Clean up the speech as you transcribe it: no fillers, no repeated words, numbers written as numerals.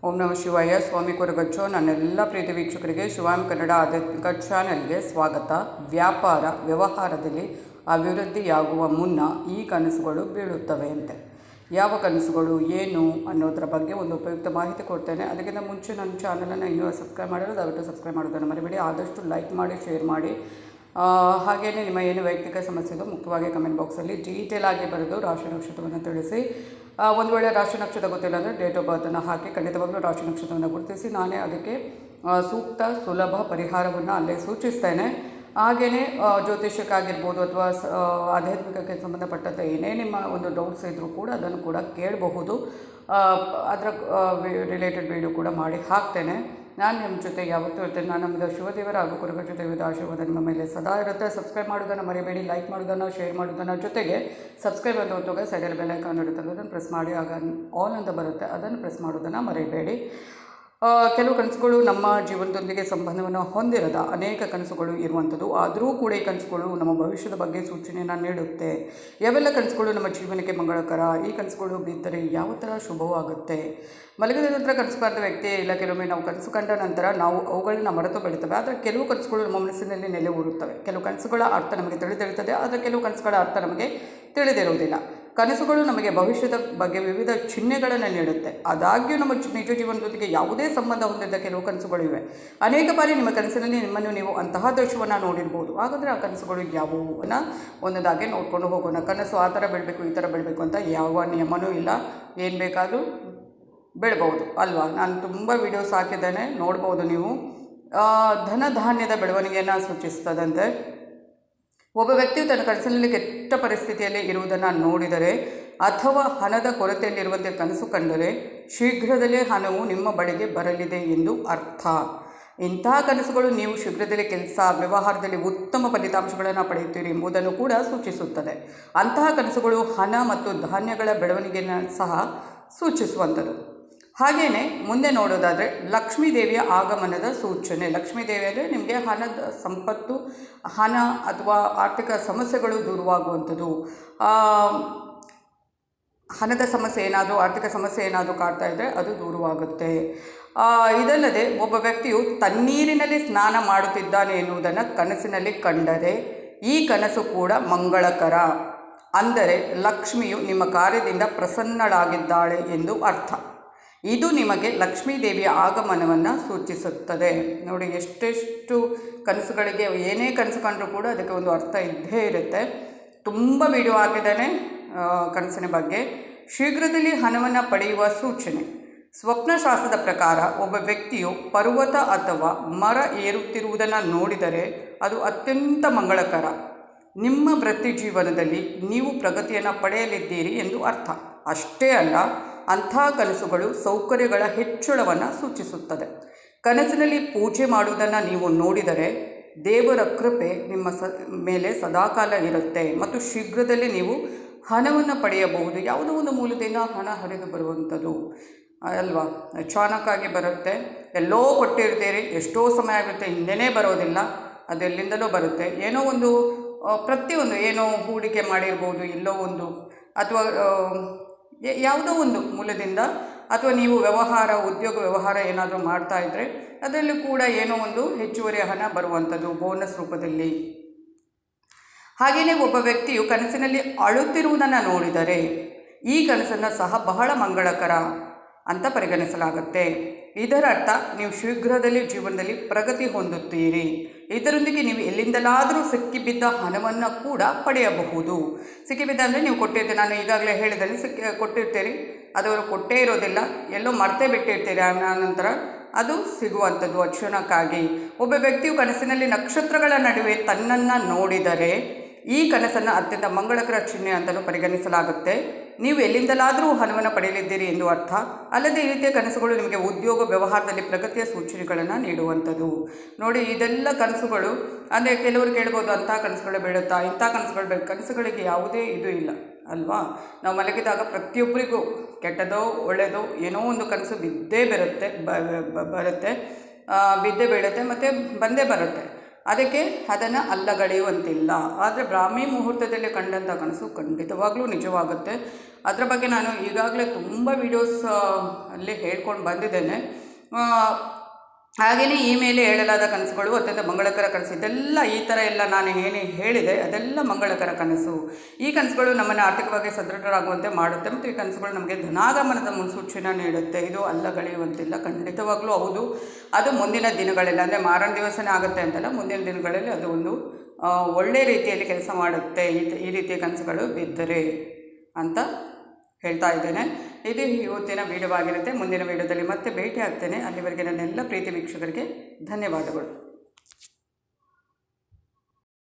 ಓಂ ನಮಃ ಶಿವಾಯ. ಸ್ವಾಮಿ ಕೊರಗಚ್ಚು. ನನ್ನೆಲ್ಲ ಪ್ರೀತಿ ವೀಕ್ಷಕರಿಗೆ ಶಿವಾಮ್ ಕನ್ನಡ ಆಧ್ಯಾತ್ಮಿಕ ಚಾನೆಲ್ಗೆ ಸ್ವಾಗತ. ವ್ಯಾಪಾರ ವ್ಯವಹಾರದಲ್ಲಿ ಅಭಿವೃದ್ಧಿಯಾಗುವ ಮುನ್ನ ಈ ಕನಸುಗಳು ಬೀಳುತ್ತವೆ ಅಂತೆ. ಯಾವ ಕನಸುಗಳು ಏನು ಅನ್ನೋದರ ಬಗ್ಗೆ ಒಂದು ಉಪಯುಕ್ತ ಮಾಹಿತಿ ಕೊಡ್ತೇನೆ. ಅದಕ್ಕಿಂತ ಮುಂಚೆ ನನ್ನ ಚಾನಲನ್ನು ಇನ್ನೂ ಸಬ್ಸ್ಕ್ರೈಬ್ ಮಾಡಲು ದಯವಿಟ್ಟು ಸಬ್ಸ್ಕ್ರೈಬ್ ಮಾಡೋದನ್ನು ಮರಿಬೇಡಿ. ಆದಷ್ಟು ಲೈಕ್ ಮಾಡಿ, ಶೇರ್ ಮಾಡಿ. ಹಾಗೆಯೇ ನಿಮ್ಮ ಏನು ವೈಯಕ್ತಿಕ ಸಮಸ್ಯೆದು ಮುಖ್ಯವಾಗಿ ಕಮೆಂಟ್ ಬಾಕ್ಸಲ್ಲಿ ಡೀಟೇಲ್ ಆಗಿ ಬರೆದು ರಾಶಿ ನಕ್ಷತ್ರವನ್ನು ತಿಳಿಸಿ. ಒಂದು ವೇಳೆ ರಾಶಿ ನಕ್ಷತ್ರ ಗೊತ್ತಿಲ್ಲ ಅಂದರೆ ಡೇಟ್ ಆಫ್ ಬರ್ತನ್ನು ಹಾಕಿ ಖಂಡಿತವಾಗಲೂ ರಾಶಿ ನಕ್ಷತ್ರವನ್ನು ಗುರುತಿಸಿ ನಾನೇ ಅದಕ್ಕೆ ಸೂಕ್ತ ಸುಲಭ ಪರಿಹಾರವನ್ನು ಅಲ್ಲೇ ಸೂಚಿಸ್ತೇನೆ. ಹಾಗೆಯೇ ಜ್ಯೋತಿಷ್ಯಕ್ಕಾಗಿರ್ಬೋದು ಅಥವಾ ಆಧ್ಯಾತ್ಮಿಕಕ್ಕೆ ಸಂಬಂಧಪಟ್ಟಂತೆ ಏನೇ ನಿಮ್ಮ ಒಂದು ಡೌಟ್ಸ್ ಇದ್ದರೂ ಕೂಡ ಅದನ್ನು ಕೂಡ ಕೇಳಬಹುದು. ಅದರ ರಿಲೇಟೆಡ್ ವೀಡಿಯೋ ಕೂಡ ಮಾಡಿ ಹಾಕ್ತೇನೆ. ನಾನು ನಿಮ್ಮ ಜೊತೆ ಯಾವತ್ತೂ ಇರ್ತೇನೆ. ನಾನು ನಮ್ಮದು ಶಿವದೇವರ ಹಾಗೂ ಕೊರಗಜ್ಜು ದೇವದ ಆಶೀರ್ವಾದ ನಿಮ್ಮ ಮೇಲೆ ಸದಾ ಇರುತ್ತೆ. ಸಬ್ಸ್ಕ್ರೈಬ್ ಮಾಡೋದನ್ನು ಮರಿಬೇಡಿ, ಲೈಕ್ ಮಾಡೋದನ್ನು, ಶೇರ್ ಮಾಡೋದನ್ನು, ಜೊತೆಗೆ ಸಬ್ಸ್ಕ್ರೈಬ್ ಅಂತ ಹೊತ್ತಾಗ ಸೈಡಲ್ಲಿ ಬೆಲ್ ಐಕಾನ್ ಇರುತ್ತೆ, ಅದನ್ನು ಪ್ರೆಸ್ ಮಾಡಿ. ಆಗ ಆಲ್ ಅಂತ ಬರುತ್ತೆ, ಅದನ್ನು ಪ್ರೆಸ್ ಮಾಡೋದನ್ನು ಮರಿಬೇಡಿ. ಕೆಲವು ಕನಸುಗಳು ನಮ್ಮ ಜೀವನದೊಂದಿಗೆ ಸಂಬಂಧವನ್ನು ಹೊಂದಿರದ ಅನೇಕ ಕನಸುಗಳು ಇರುವಂಥದ್ದು. ಆದರೂ ಕೂಡ ಈ ಕನಸುಗಳು ನಮ್ಮ ಭವಿಷ್ಯದ ಬಗ್ಗೆ ಸೂಚನೆಯನ್ನು ನೀಡುತ್ತೆ. ಯಾವೆಲ್ಲ ಕನಸುಗಳು ನಮ್ಮ ಜೀವನಕ್ಕೆ ಮಂಗಳಕರ, ಈ ಕನಸುಗಳು ಬಿದ್ದರೆ ಯಾವ ಥರ ಶುಭವಾಗುತ್ತೆ. ಮಲಗಿದ ನಂತರ ಕನಸು ಕಾಣದ ವ್ಯಕ್ತಿಯೇ ಇಲ್ಲ. ಕೆಲವೊಮ್ಮೆ ನಾವು ಕನಸು ಕಂಡ ನಂತರ ನಾವು ಅವುಗಳನ್ನ ಮರೆತು ಬೆಳೀತವೆ. ಆದರೆ ಕೆಲವು ಕನಸುಗಳು ನಮ್ಮ ಮನಸ್ಸಿನಲ್ಲಿ ನೆಲೆ ಊರುತ್ತವೆ. ಕೆಲವು ಕನಸುಗಳ ಅರ್ಥ ನಮಗೆ ತಿಳಿದಿರುತ್ತದೆ, ಆದರೆ ಕೆಲವು ಕನಸುಗಳ ಅರ್ಥ ನಮಗೆ ತಿಳಿದಿರುವುದಿಲ್ಲ. ಕನಸುಗಳು ನಮಗೆ ಭವಿಷ್ಯದ ಬಗ್ಗೆ ವಿವಿಧ ಚಿಹ್ನೆಗಳನ್ನು ನೀಡುತ್ತೆ. ಆದಾಗ್ಯೂ ನಮ್ಮ ನಿಜ ಜೀವನದೊಂದಿಗೆ ಯಾವುದೇ ಸಂಬಂಧ ಹೊಂದಿದ್ದ ಕೆಲವು ಕನಸುಗಳಿವೆ. ಅನೇಕ ಬಾರಿ ನಿಮ್ಮ ಕನಸಿನಲ್ಲಿ ನಿಮ್ಮನ್ನು ನೀವು ಅಂತಹ ದೃಶ್ಯವನ್ನು ನೋಡಿರ್ಬೋದು. ಹಾಗಾದರೆ ಆ ಕನಸುಗಳು ಯಾವುವನ್ನ ಒಂದೊಂದಾಗೆ ನೋಡ್ಕೊಂಡು ಹೋಗೋಣ. ಕನಸು ಆ ಥರ ಬೆಳಬೇಕು, ಈ ಥರ ಬೆಳಬೇಕು ಅಂತ ಯಾವ ನಿಯಮನೂ ಇಲ್ಲ. ಏನು ಬೇಕಾದರೂ ಬೆಳ್ಬೋದು ಅಲ್ವಾ. ನಾನು ತುಂಬ ವೀಡಿಯೋಸ್ ಹಾಕಿದ್ದೇನೆ, ನೋಡ್ಬೋದು ನೀವು. ಧನ ಧಾನ್ಯದ ಬೆಳವಣಿಗೆಯನ್ನು ಸೂಚಿಸ್ತದಂತೆ. ಒಬ್ಬ ವ್ಯಕ್ತಿಯು ತನ್ನ ಕನಸಿನಲ್ಲಿ ಕೆಟ್ಟ ಪರಿಸ್ಥಿತಿಯಲ್ಲಿ ಇರುವುದನ್ನು ನೋಡಿದರೆ ಅಥವಾ ಹಣದ ಕೊರತೆಯಲ್ಲಿರುವಂತೆ ಕನಸು ಕಂಡರೆ ಶೀಘ್ರದಲ್ಲೇ ಹಣವು ನಿಮ್ಮ ಬಳಿಗೆ ಬರಲಿದೆ ಎಂದು ಅರ್ಥ. ಇಂತಹ ಕನಸುಗಳು ನೀವು ಶೀಘ್ರದಲ್ಲೇ ಕೆಲಸ ವ್ಯವಹಾರದಲ್ಲಿ ಉತ್ತಮ ಫಲಿತಾಂಶಗಳನ್ನು ಪಡೆಯುತ್ತೀರಿ ಎಂಬುದನ್ನು ಕೂಡ ಸೂಚಿಸುತ್ತದೆ. ಅಂತಹ ಕನಸುಗಳು ಹಣ ಮತ್ತು ಧಾನ್ಯಗಳ ಬೆಳವಣಿಗೆಯನ್ನು ಸಹ ಸೂಚಿಸುವಂಥದ್ದು. ಹಾಗೆಯೇ ಮುಂದೆ ನೋಡೋದಾದರೆ ಲಕ್ಷ್ಮೀ ದೇವಿಯ ಆಗಮನದ ಸೂಚನೆ. ಲಕ್ಷ್ಮೀ ದೇವಿ ಅಂದರೆ ನಿಮಗೆ ಹಣದ ಸಂಪತ್ತು, ಹಣ ಅಥವಾ ಆರ್ಥಿಕ ಸಮಸ್ಯೆಗಳು ದೂರವಾಗುವಂಥದ್ದು. ಹಣದ ಸಮಸ್ಯೆ ಏನಾದರೂ, ಆರ್ಥಿಕ ಸಮಸ್ಯೆ ಏನಾದರೂ ಕಾಡ್ತಾ ಇದ್ದರೆ ಅದು ದೂರವಾಗುತ್ತೆ. ಇದಲ್ಲದೆ ಒಬ್ಬ ವ್ಯಕ್ತಿಯು ತಣ್ಣೀರಿನಲ್ಲಿ ಸ್ನಾನ ಮಾಡುತ್ತಿದ್ದಾನೆ ಎನ್ನುವುದನ್ನು ಕನಸಿನಲ್ಲಿ ಕಂಡರೆ ಈ ಕನಸು ಕೂಡ ಮಂಗಳಕರ. ಅಂದರೆ ಲಕ್ಷ್ಮಿಯು ನಿಮ್ಮ ಕಾರ್ಯದಿಂದ ಪ್ರಸನ್ನಳಾಗಿದ್ದಾಳೆ ಎಂದು ಅರ್ಥ. ಇದು ನಿಮಗೆ ಲಕ್ಷ್ಮೀ ದೇವಿಯ ಆಗಮನವನ್ನು ಸೂಚಿಸುತ್ತದೆ. ನೋಡಿ, ಎಷ್ಟೆಷ್ಟು ಕನಸುಗಳಿಗೆ ಏನೇ ಕನಸು ಕಂಡರೂ ಕೂಡ ಅದಕ್ಕೆ ಒಂದು ಅರ್ಥ ಇದ್ದೇ ಇರುತ್ತೆ. ತುಂಬ ವಿಡಿಯೋ ಹಾಕಿದ್ದೇನೆ ಕನಸಿನ ಬಗ್ಗೆ. ಶೀಘ್ರದಲ್ಲಿ ಹಣವನ್ನು ಪಡೆಯುವ ಸೂಚನೆ. ಸ್ವಪ್ನಶಾಸ್ತ್ರದ ಪ್ರಕಾರ ಒಬ್ಬ ವ್ಯಕ್ತಿಯು ಪರ್ವತ ಅಥವಾ ಮರ ಏರುತ್ತಿರುವುದನ್ನು ನೋಡಿದರೆ ಅದು ಅತ್ಯಂತ ಮಂಗಳಕರ. ನಿಮ್ಮ ವೃತ್ತಿ ಜೀವನದಲ್ಲಿ ನೀವು ಪ್ರಗತಿಯನ್ನು ಪಡೆಯಲಿದ್ದೀರಿ ಎಂದು ಅರ್ಥ. ಅಷ್ಟೇ ಅಲ್ಲ, ಅಂಥ ಕನಸುಗಳು ಸೌಕರ್ಯಗಳ ಹೆಚ್ಚಳವನ್ನು ಸೂಚಿಸುತ್ತದೆ. ಕನಸಿನಲ್ಲಿ ಪೂಜೆ ಮಾಡುವುದನ್ನು ನೀವು ನೋಡಿದರೆ ದೇವರ ಕೃಪೆ ನಿಮ್ಮ ಮೇಲೆ ಸದಾಕಾಲ ಇರುತ್ತೆ ಮತ್ತು ಶೀಘ್ರದಲ್ಲೇ ನೀವು ಹಣವನ್ನು ಪಡೆಯಬಹುದು. ಯಾವುದೋ ಒಂದು ಮೂಲದಿಂದ ಹಣ ಹರಿದು ಬರುವಂಥದ್ದು ಅಲ್ವಾ. ಅಚಾನಕ್ಕಾಗಿ ಬರುತ್ತೆ. ಎಲ್ಲೋ ಕೊಟ್ಟಿರ್ತೀರಿ, ಎಷ್ಟೋ ಸಮಯ ಆಗುತ್ತೆ, ಹಿಂದೆನೇ ಬರೋದಿಲ್ಲ, ಅದೆಲ್ಲಿಂದಲೂ ಬರುತ್ತೆ. ಏನೋ ಒಂದು ಪ್ರತಿಯೊಂದು ಏನೋ ಹೂಡಿಕೆ ಮಾಡಿರ್ಬೋದು ಎಲ್ಲೋ ಒಂದು, ಅಥವಾ ಯಾವುದೋ ಒಂದು ಮೂಲದಿಂದ, ಅಥವಾ ನೀವು ವ್ಯವಹಾರ, ಉದ್ಯೋಗ ವ್ಯವಹಾರ ಏನಾದರೂ ಮಾಡ್ತಾ ಇದ್ದರೆ ಅದರಲ್ಲೂ ಕೂಡ ಏನೋ ಒಂದು ಹೆಚ್ಚುವರಿ ಹಣ ಬರುವಂಥದ್ದು ಬೋನಸ್ ರೂಪದಲ್ಲಿ. ಹಾಗೆಯೇ ಒಬ್ಬ ವ್ಯಕ್ತಿಯು ಕನಸಿನಲ್ಲಿ ಅಳುತ್ತಿರುವುದನ್ನು ನೋಡಿದರೆ ಈ ಕನಸನ್ನು ಸಹ ಬಹಳ ಮಂಗಳಕರ ಅಂತ ಪರಿಗಣಿಸಲಾಗುತ್ತೆ. ಇದರರ್ಥ ನೀವು ಶೀಘ್ರದಲ್ಲಿ ಜೀವನದಲ್ಲಿ ಪ್ರಗತಿ ಹೊಂದುತ್ತೀರಿ. ಇದರೊಂದಿಗೆ ನೀವು ಎಲ್ಲಿಂದಲಾದರೂ ಸಿಕ್ಕಿಬಿದ್ದ ಹಣವನ್ನು ಕೂಡ ಪಡೆಯಬಹುದು. ಸಿಕ್ಕಿಬಿದ್ದ ಅಂದರೆ ನೀವು ಕೊಟ್ಟಿರ್ತೀರಿ, ನಾನು ಈಗಾಗಲೇ ಹೇಳಿದಲ್ಲಿ ಕೊಟ್ಟಿರ್ತೀರಿ, ಅದವರು ಕೊಟ್ಟೇ ಇರೋದಿಲ್ಲ, ಎಲ್ಲೋ ಮರ್ತೇ ಬಿಟ್ಟಿರ್ತೀರಿ, ಆನಂತರ ಅದು ಸಿಗುವಂಥದ್ದು ಅಚಾನಕ್ಕಾಗಿ. ಒಬ್ಬ ವ್ಯಕ್ತಿಯು ಕನಸಿನಲ್ಲಿ ನಕ್ಷತ್ರಗಳ ನಡುವೆ ತನ್ನನ್ನು ನೋಡಿದರೆ ಈ ಕನಸನ್ನು ಅತ್ಯಂತ ಮಂಗಳಕರ ಚಿಹ್ನೆ ಅಂತಲೂ ಪರಿಗಣಿಸಲಾಗುತ್ತೆ. ನೀವು ಎಲ್ಲಿಂದಲಾದರೂ ಹಣವನ್ನು ಪಡೆಯಲಿದ್ದೀರಿ ಎಂದು ಅರ್ಥ. ಅಲ್ಲದೆ ಈ ರೀತಿಯ ಕನಸುಗಳು ನಿಮಗೆ ಉದ್ಯೋಗ ವ್ಯವಹಾರದಲ್ಲಿ ಪ್ರಗತಿಯ ಸೂಚನೆಗಳನ್ನು ನೀಡುವಂಥದ್ದು. ನೋಡಿ, ಇದೆಲ್ಲ ಕನಸುಗಳು ಅಂದರೆ ಕೆಲವರು ಕೇಳ್ಬೋದು, ಅಂಥ ಕನಸುಗಳು ಬೀಳುತ್ತಾ, ಇಂಥ ಕನಸುಗಳು ಕನಸುಗಳಿಗೆ ಯಾವುದೇ ಇದು ಇಲ್ಲ ಅಲ್ವಾ. ನಾವು ಮಲಗಿದಾಗ ಪ್ರತಿಯೊಬ್ಬರಿಗೂ ಕೆಟ್ಟದೋ ಒಳ್ಳೆಯದೋ ಏನೋ ಒಂದು ಕನಸು ಬಿದ್ದೇ ಬೀಳುತ್ತೆ, ಬಿದ್ದೇ ಬೀಳುತ್ತೆ ಮತ್ತು ಬಂದೇ ಬರುತ್ತೆ. ಅದಕ್ಕೆ ಅದನ್ನು ಅಲ್ಲಗಳೆಯುವಂತಿಲ್ಲ. ಆದರೆ ಬ್ರಾಹ್ಮಿ ಮುಹೂರ್ತದಲ್ಲಿ ಕಂಡಂಥ ಕನಸು ಖಂಡಿತವಾಗ್ಲೂ ನಿಜವಾಗುತ್ತೆ. ಅದರ ಬಗ್ಗೆ ನಾನು ಈಗಾಗಲೇ ತುಂಬ ವೀಡಿಯೋಸ್ ಅಲ್ಲಿ ಹೇಳ್ಕೊಂಡು ಬಂದಿದ್ದೇನೆ. ಹಾಗೆಯೇ ಈ ಮೇಲೆ ಹೇಳಲಾದ ಕನಸುಗಳು ಅತ್ಯಂತ ಮಂಗಳಕರ ಕನಸು. ಇದೆಲ್ಲ ಈ ಥರ ಎಲ್ಲ ನಾನು ಏನೇ ಹೇಳಿದೆ ಅದೆಲ್ಲ ಮಂಗಳಕರ ಕನಸು. ಈ ಕನಸುಗಳು ನಮ್ಮನ್ನು ಆರ್ಥಿಕವಾಗಿ ಸದೃಢರಾಗುವಂತೆ ಮಾಡುತ್ತೆ ಮತ್ತು ಈ ಕನಸುಗಳು ನಮಗೆ ಧನಾಗಮನದ ಮುನ್ಸೂಚನೆ ನೀಡುತ್ತೆ. ಇದು ಅಲ್ಲಗಳೆಯುವಂತಿಲ್ಲ, ಖಂಡಿತವಾಗ್ಲೂ ಹೌದು. ಅದು ಮುಂದಿನ ದಿನಗಳಲ್ಲಿ, ಅಂದರೆ ಮಾರನೇ ದಿವಸನೇ ಆಗುತ್ತೆ ಅಂತಲ್ಲ, ಮುಂದಿನ ದಿನಗಳಲ್ಲಿ ಅದು ಒಂದು ಒಳ್ಳೆಯ ರೀತಿಯಲ್ಲಿ ಕೆಲಸ ಮಾಡುತ್ತೆ ಈ ರೀತಿಯ ಕನಸುಗಳು ಬಿದ್ದರೆ ಅಂತ ಹೇಳ್ತಾ ಇದ್ದೇನೆ. ಇದು ಇವತ್ತಿನ ವೀಡಿಯೋ ಆಗಿರುತ್ತೆ. ಮುಂದಿನ ವೀಡಿಯೋದಲ್ಲಿ ಮತ್ತೆ ಭೇಟಿ ಆಗ್ತೇನೆ. ಅಲ್ಲಿವರೆಗೆ ನನ್ನೆಲ್ಲ ಪ್ರೀತಿ ವೀಕ್ಷಕರಿಗೆ ಧನ್ಯವಾದಗಳು.